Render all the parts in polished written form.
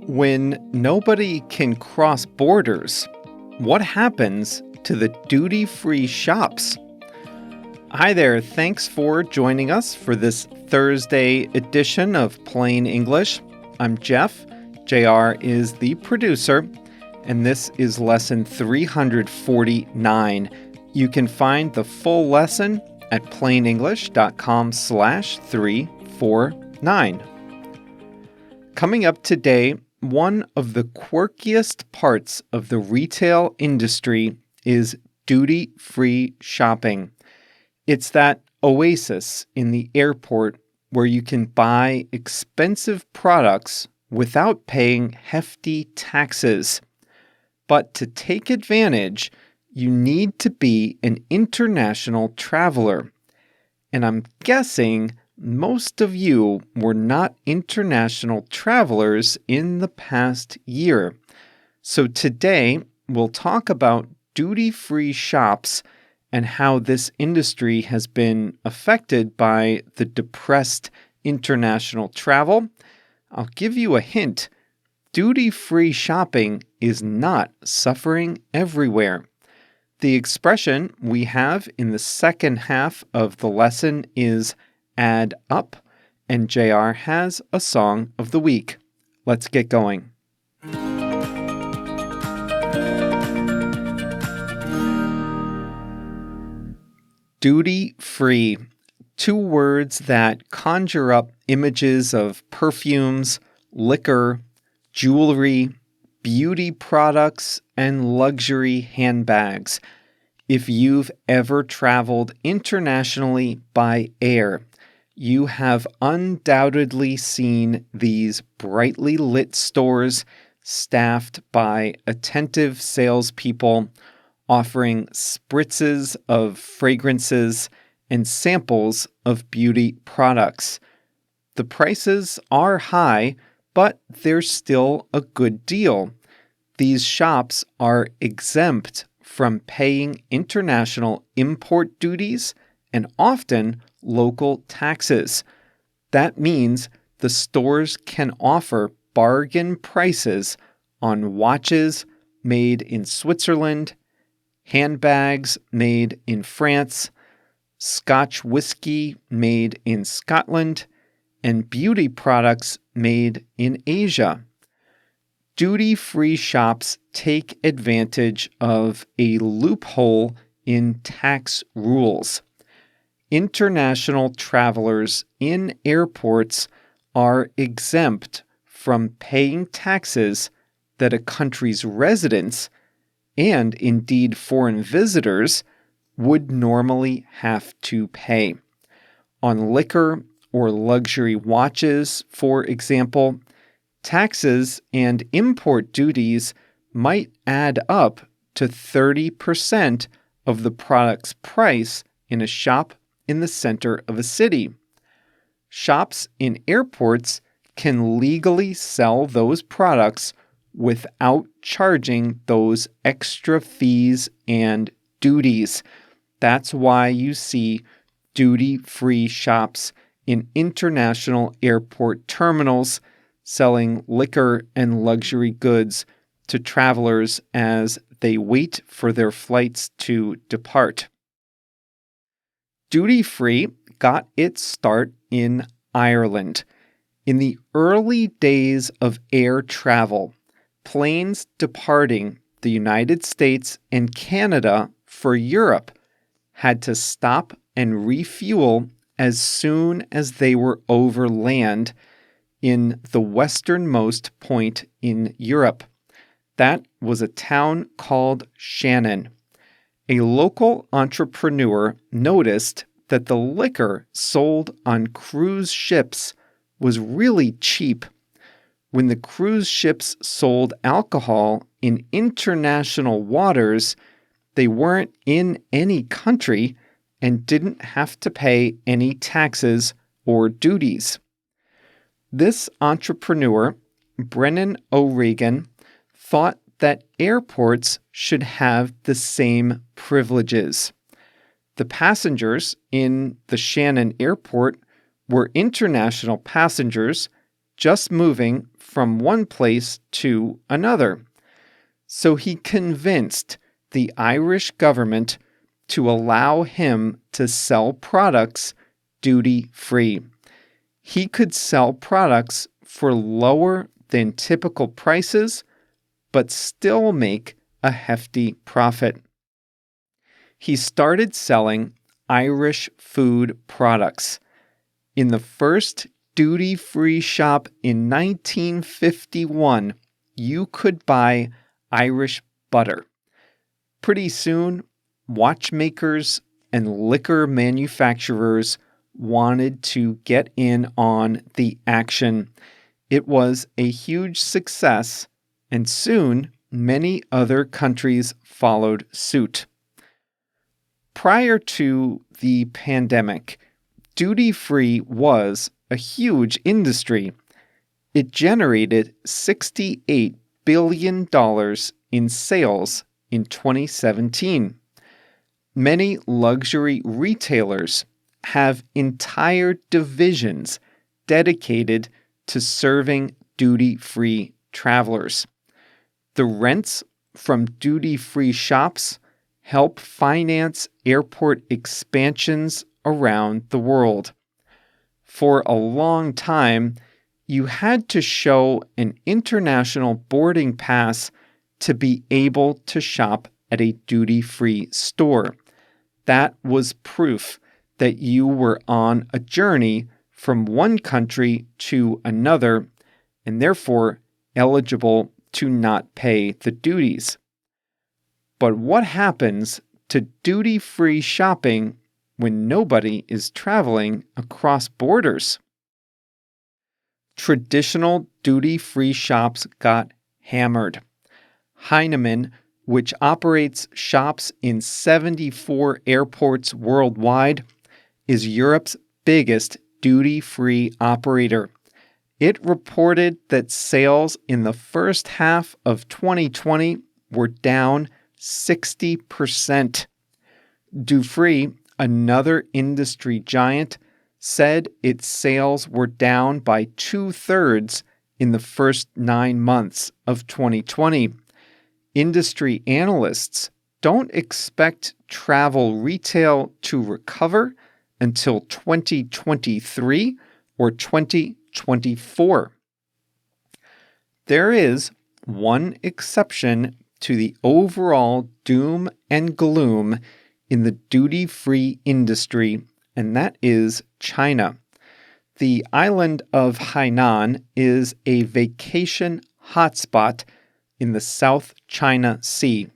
When nobody can cross borders, what happens to the duty-free shops? Hi there, thanks for joining us for this Thursday edition of Plain English. I'm Jeff. JR is the producer, and this is lesson 349. You can find the full lesson at plainenglish.com/349. Coming up today, one of the quirkiest parts of the retail industry is duty-free shopping. It's that oasis in the airport where you can buy expensive products without paying hefty taxes. But to take advantage, you need to be an international traveler. And I'm guessing most of you were not international travelers in the past year. So today, we'll talk about duty-free shops and how this industry has been affected by the depressed international travel. I'll give you a hint. Duty-free shopping is not suffering everywhere. The expression we have in the second half of the lesson is add up, and JR has a song of the week. Let's get going. Duty-free. Two words that conjure up images of perfumes, liquor, jewelry, beauty products, and luxury handbags. If you've ever traveled internationally by air, you have undoubtedly seen these brightly lit stores staffed by attentive salespeople offering spritzes of fragrances and samples of beauty products. The prices are high, but they're still a good deal. These shops are exempt from paying international import duties and often local taxes. That means the stores can offer bargain prices on watches made in Switzerland, handbags made in France, Scotch whiskey made in Scotland, and beauty products made in Asia. Duty-free shops take advantage of a loophole in tax rules. International travelers in airports are exempt from paying taxes that a country's residents, and indeed foreign visitors, would normally have to pay. On liquor or luxury watches, for example, taxes and import duties might add up to 30% of the product's price in a shop in the center of a city. Shops in airports can legally sell those products without charging those extra fees and duties. That's why you see duty-free shops in international airport terminals selling liquor and luxury goods to travelers as they wait for their flights to depart. Duty-free got its start in Ireland. In the early days of air travel, planes departing the United States and Canada for Europe had to stop and refuel as soon as they were over land in the westernmost point in Europe. That was a town called Shannon. A local entrepreneur noticed that the liquor sold on cruise ships was really cheap. When the cruise ships sold alcohol in international waters, they weren't in any country and didn't have to pay any taxes or duties. This entrepreneur, Brennan O'Regan, thought that airports should have the same privileges. The passengers in the Shannon Airport were international passengers just moving from one place to another. So he convinced the Irish government to allow him to sell products duty-free. He could sell products for lower than typical prices, but still make a hefty profit. He started selling Irish food products. In the first duty-free shop in 1951, you could buy Irish butter. Pretty soon, watchmakers and liquor manufacturers wanted to get in on the action. It was a huge success, and soon many other countries followed suit. Prior to the pandemic, duty-free was a huge industry. It generated $68 billion in sales in 2017. Many luxury retailers have entire divisions dedicated to serving duty-free travelers. The rents from duty-free shops help finance airport expansions around the world. For a long time, you had to show an international boarding pass to be able to shop at a duty-free store. That was proof that you were on a journey from one country to another and therefore eligible to not pay the duties. But what happens to duty-free shopping when nobody is traveling across borders? Traditional duty-free shops got hammered. Heinemann, which operates shops in 74 airports worldwide, is Europe's biggest duty-free operator. It reported that sales in the first half of 2020 were down 60%. Dufry, another industry giant, said its sales were down by 2/3 in the first 9 months of 2020. Industry analysts don't expect travel retail to recover until 2023 or 2024. There is one exception to the overall doom and gloom in the duty-free industry, and that is China. The island of Hainan is a vacation hotspot in the South China Sea.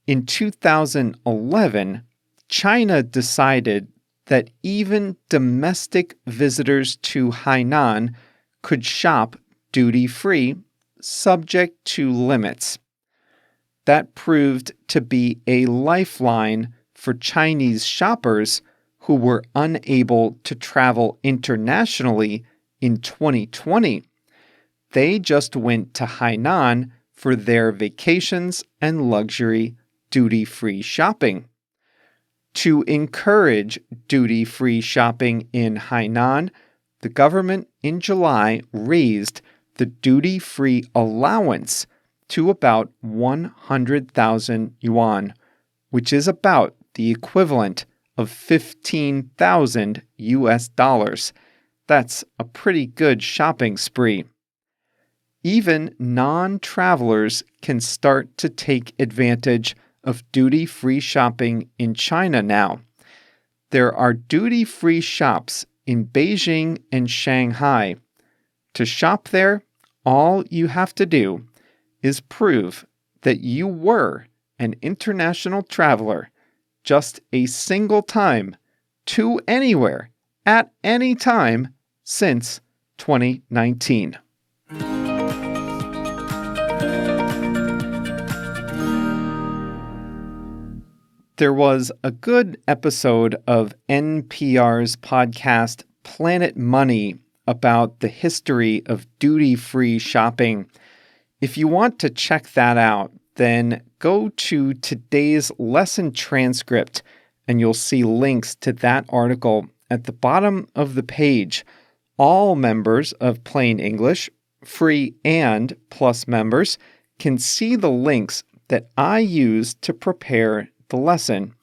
In 2011, China decided that even domestic visitors to Hainan could shop duty-free, subject to limits. That proved to be a lifeline for Chinese shoppers who were unable to travel internationally in 2020. They just went to Hainan for their vacations and luxury duty-free shopping. To encourage duty-free shopping in Hainan, the government in July raised the duty-free allowance to about 100,000 yuan, which is about the equivalent of 15,000 US dollars. That's a pretty good shopping spree. Even non-travelers can start to take advantage of duty-free shopping in China now. There are duty-free shops in Beijing and Shanghai. To shop there, all you have to do is prove that you were an international traveler just a single time to anywhere at any time since 2019. There was a good episode of NPR's podcast Planet Money about the history of duty-free shopping. If you want to check that out, then go to today's lesson transcript and you'll see links to that article at the bottom of the page. All members of Plain English, free and plus members, can see the links that I use to prepare the lesson.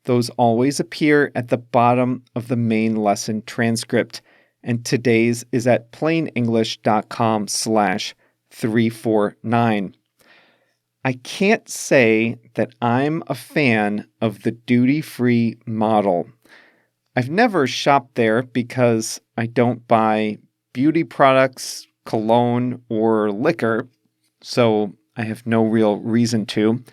Those always appear at the bottom of the main lesson transcript, and today's is at plainenglish.com/349. I can't say that I'm a fan of the duty-free model. I've never shopped there because I don't buy beauty products, cologne, or liquor, so I have no real reason to.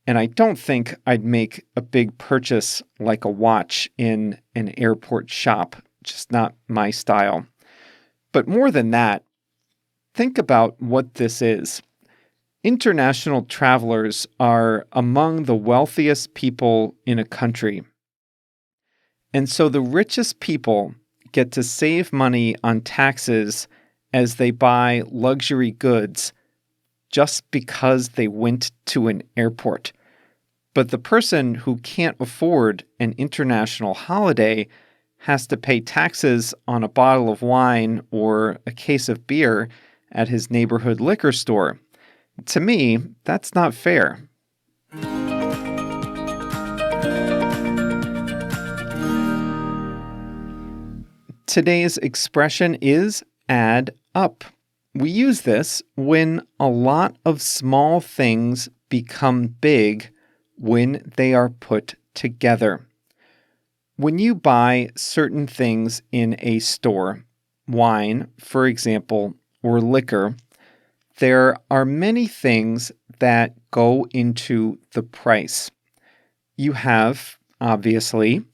And I don't think I'd make a big purchase like a watch in an airport shop, just not my style. But more than that, think about what this is. International travelers are among the wealthiest people in a country. And so the richest people get to save money on taxes as they buy luxury goods just because they went to an airport. But the person who can't afford an international holiday has to pay taxes on a bottle of wine or a case of beer at his neighborhood liquor store. To me, that's not fair. Today's expression is add up. We use this when a lot of small things become big when they are put together. When you buy certain things in a store, wine, for example, or liquor, there are many things that go into the price. You have, obviously,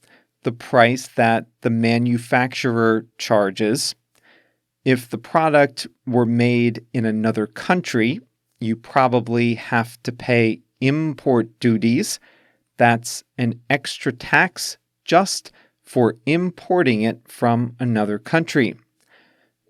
the price that the manufacturer charges. If the product were made in another country, you probably have to pay import duties. That's an extra tax just for importing it from another country.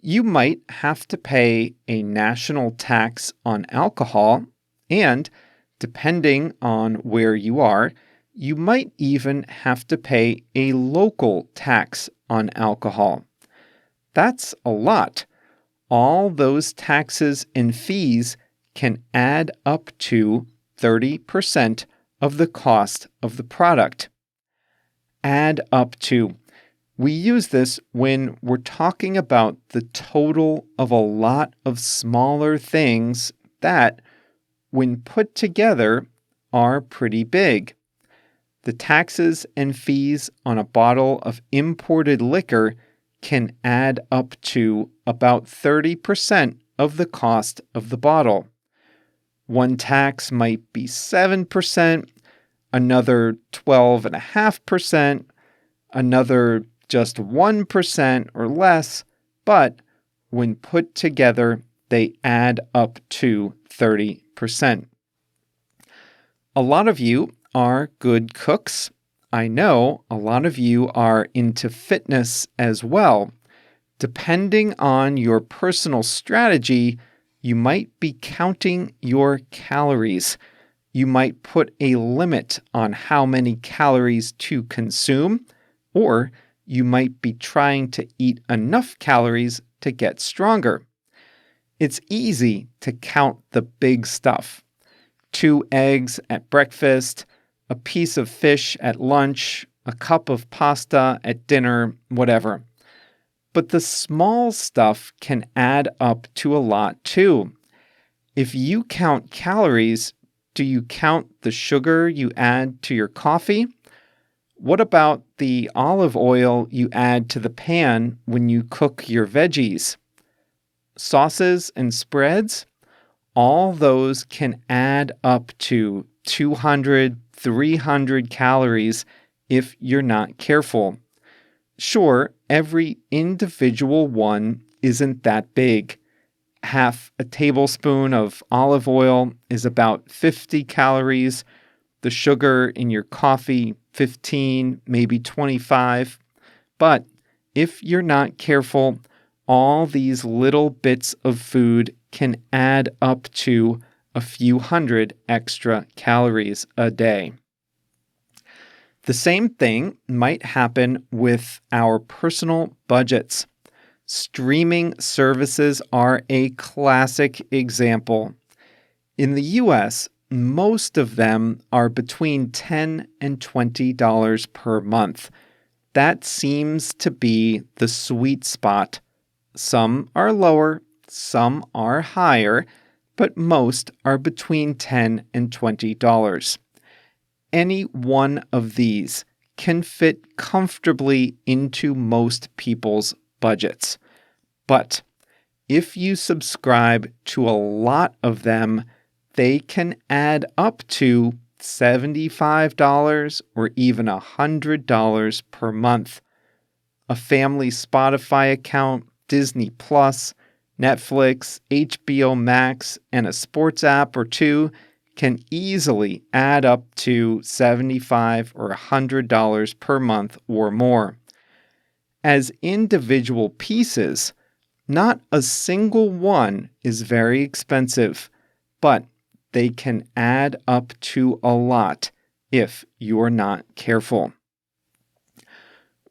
You might have to pay a national tax on alcohol, and depending on where you are, you might even have to pay a local tax on alcohol. That's a lot. All those taxes and fees can add up to 30% of the cost of the product. Add up to. We use this when we're talking about the total of a lot of smaller things that, when put together, are pretty big. The taxes and fees on a bottle of imported liquor can add up to about 30% of the cost of the bottle. One tax might be 7%, another 12.5%, another just 1% or less, but when put together, they add up to 30%. A lot of you are good cooks. I know a lot of you are into fitness as well. Depending on your personal strategy, you might be counting your calories. You might put a limit on how many calories to consume, or you might be trying to eat enough calories to get stronger. It's easy to count the big stuff. 2 eggs at breakfast, a piece of fish at lunch, a cup of pasta at dinner, whatever. But the small stuff can add up to a lot too. If you count calories, do you count the sugar you add to your coffee? What about the olive oil you add to the pan when you cook your veggies? Sauces and spreads? All those can add up to 200, 300 calories if you're not careful. Sure, every individual one isn't that big. Half a tablespoon of olive oil is about 50 calories. The sugar in your coffee, 15, maybe 25. But if you're not careful, all these little bits of food can add up to a few hundred extra calories a day. The same thing might happen with our personal budgets. Streaming services are a classic example. In the US, most of them are between $10 and $20 per month. That seems to be the sweet spot. Some are lower, some are higher, but most are between $10 and $20. Any one of these can fit comfortably into most people's budgets. But if you subscribe to a lot of them, they can add up to $75 or even $100 per month. A family Spotify account, Disney Plus, Netflix, HBO Max, and a sports app or two can easily add up to $75 or $100 per month or more. As individual pieces, not a single one is very expensive, but they can add up to a lot if you're not careful.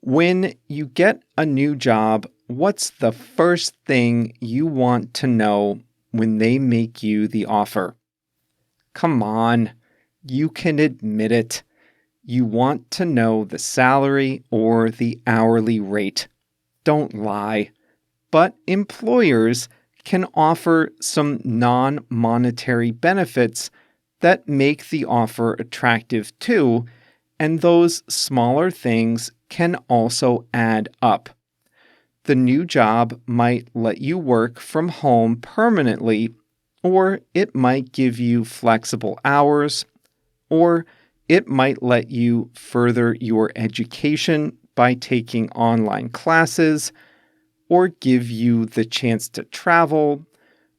When you get a new job, what's the first thing you want to know when they make you the offer? Come on, you can admit it. You want to know the salary or the hourly rate. Don't lie. But employers can offer some non-monetary benefits that make the offer attractive too, and those smaller things can also add up. The new job might let you work from home permanently, or it might give you flexible hours, or it might let you further your education by taking online classes, or give you the chance to travel,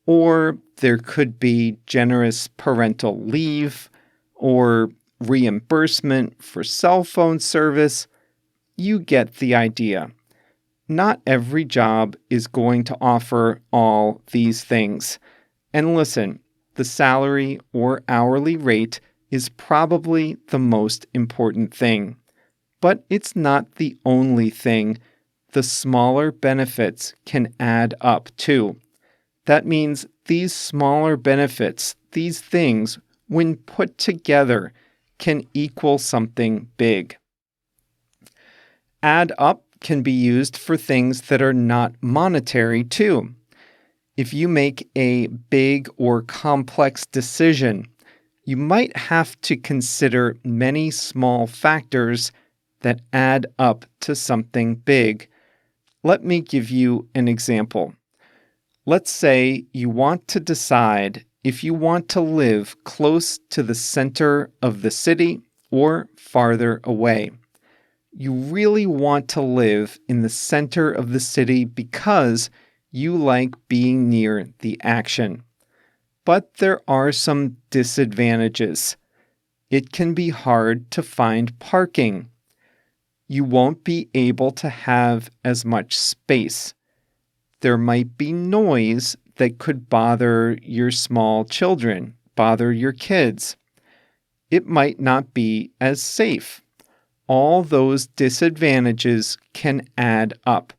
or there could be generous parental leave, or reimbursement for cell phone service. You get the idea. Not every job is going to offer all these things. And listen, the salary or hourly rate is probably the most important thing. But it's not the only thing. The smaller benefits can add up too. That means these smaller benefits, these things, when put together, can equal something big. Add up can be used for things that are not monetary too. If you make a big or complex decision, you might have to consider many small factors that add up to something big. Let me give you an example. Let's say you want to decide if you want to live close to the center of the city or farther away. You really want to live in the center of the city because you like being near the action. But there are some disadvantages. It can be hard to find parking. You won't be able to have as much space. There might be noise that could bother your small children, bother your kids. It might not be as safe. All those disadvantages can add up.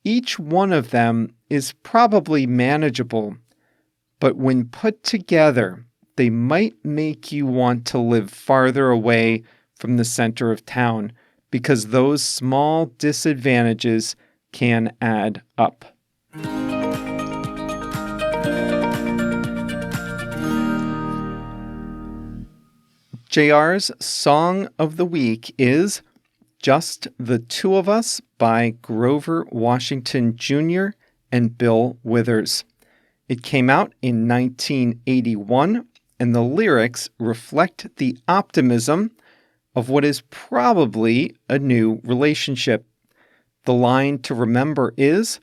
Each one of them is probably manageable, but when put together, they might make you want to live farther away from the center of town because those small disadvantages can add up. JR's Song of the Week is Just the Two of Us by Grover Washington Jr. and Bill Withers. It came out in 1981, and the lyrics reflect the optimism of what is probably a new relationship. The line to remember is,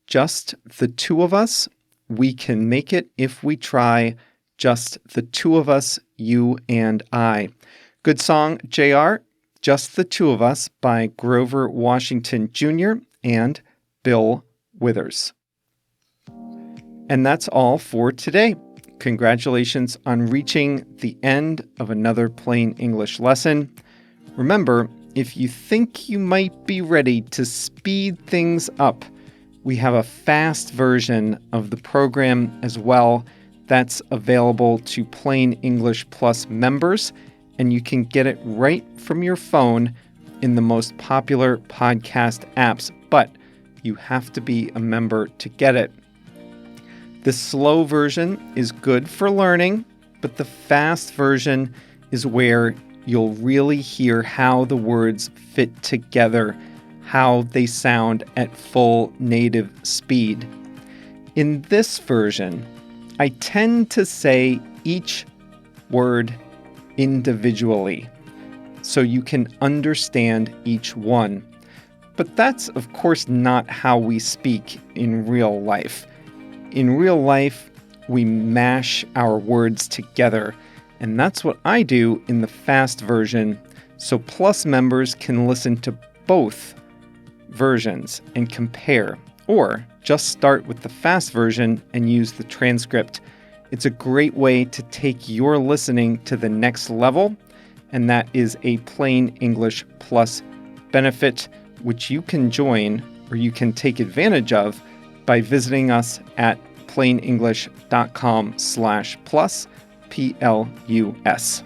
just the two of us, we can make it if we try, just the two of us, you and I. Good song, JR. Just the Two of Us by Grover Washington Jr. and Bill Withers. And that's all for today. Congratulations on reaching the end of another Plain English lesson. Remember, if you think you might be ready to speed things up We have a fast version of the program as well that's available to Plain English Plus members, and you can get it right from your phone in the most popular podcast apps, but you have to be a member to get it. The slow version is good for learning, but the fast version is where you'll really hear how the words fit together, how they sound at full native speed. In this version, I tend to say each word individually, so you can understand each one. But that's, of course, not how we speak in real life. In real life, we mash our words together, and that's what I do in the fast version, so Plus members can listen to both versions and compare, or just start with the fast version and use the transcript. It's a great way to take your listening to the next level, and that is a Plain English Plus benefit, which you can join or you can take advantage of by visiting us at plainenglish.com/plus, PLUS.